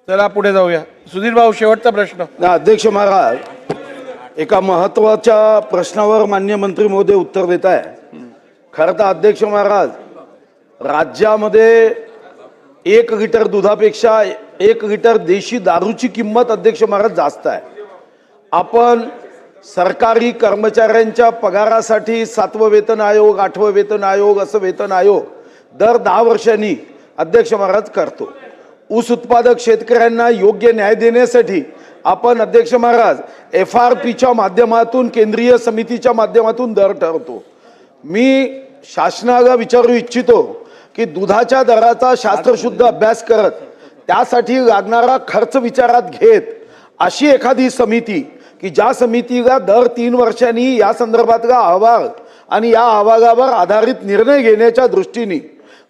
चला पुढे जाऊया. सुधीर भाऊ, शेवटचा प्रश्न. अध्यक्ष महाराज, एका महत्वाच्या प्रश्नावर माननीय मंत्री महोदय उत्तर देत आहे. खरं तर अध्यक्ष महाराज, राज्यामध्ये 1 लिटर दुधापेक्षा 1 लिटर देशी दारूची किंमत अध्यक्ष महाराज जास्त आहे. आपण सरकारी कर्मचाऱ्यांच्या पगारासाठी 7वं वेतन आयोग, 8वं वेतन आयोग, असं वेतन आयोग दर 10 वर्षांनी अध्यक्ष महाराज करतो. ऊस उत्पादक शेतकऱ्यांना योग्य न्याय देण्यासाठी आपण अध्यक्ष महाराज FRPच्या माध्यमातून, केंद्रीय समितीच्या माध्यमातून दर ठरवतो. मी शासनाला विचारू इच्छितो की दुधाच्या दराचा शास्त्रशुद्ध अभ्यास करत, त्यासाठी लागणारा खर्च विचारात घेत अशी एखादी समिती की ज्या समितीला दर 3 वर्षांनी या संदर्भातला अहवाल आणि या अहवालावर आधारित निर्णय घेण्याच्या दृष्टीने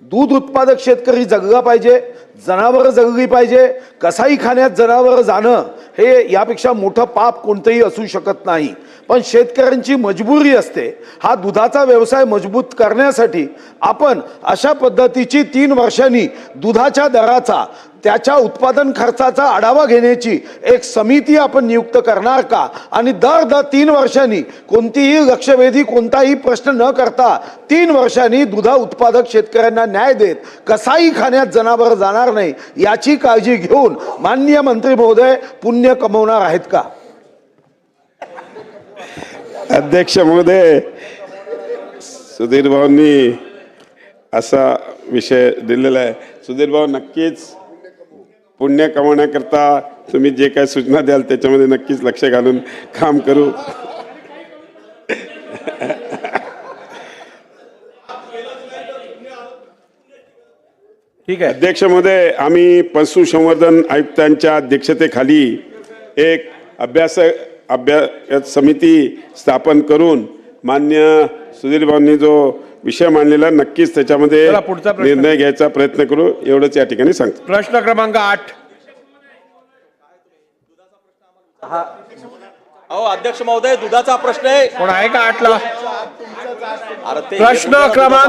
दूध उत्पादक शेतकरी जगला पाहिजे, जनावरं जगली पाहिजे. कसाईखान्यात जनावरं जाणं हे यापेक्षा मोठं पाप कोणतंही असू शकत नाही. पण शेतकऱ्यांची मजबुरी असते. हा दुधाचा व्यवसाय मजबूत करण्यासाठी आपण अशा पद्धतीची 3 वर्षांनी दुधाच्या दराचा, त्याच्या उत्पादन खर्चाचा आढावा घेण्याची एक समिती आपण नियुक्त करणार का? आणि दर 3 वर्षांनी कोणतीही लक्षवेधी, कोणताही प्रश्न न करता 3 वर्षांनी दुधा उत्पादक शेतकऱ्यांना न्याय देत कसाईखान्यात जनावर जाणार नाही याची काळजी घेऊन माननीय मंत्री महोदय पुण्य कमवणार आहेत का? अध्यक्ष महोदय, सुधीर भाऊंनी असा विषय दिलेला आहे. सुधीर भाऊ, नक्कीच पुण्य कमवण्याकरता तुम्ही जे काही सूचना द्याल त्याच्यामध्ये नक्कीच लक्ष घालून काम करू. ठीक आहे अध्यक्ष महोदय, आम्ही पशुसंवर्धन आयुक्तांच्या अध्यक्षतेखाली एक अभ्यास समिती स्थापन करून मान्य सुधीर भाऊंनी जो विषय मांडलेला, नक्कीच त्याच्यामध्ये चला, पुढचा प्रश्न. निर्णय घ्यायचा प्रयत्न करू, एवढंच या ठिकाणी सांगतो. प्रश्न क्रमांक 8. अहो अध्यक्ष महोदय, दुधाचा प्रश्न आहे. कोण आहे का 8 ला? अरे ते प्रश्न क्रमांक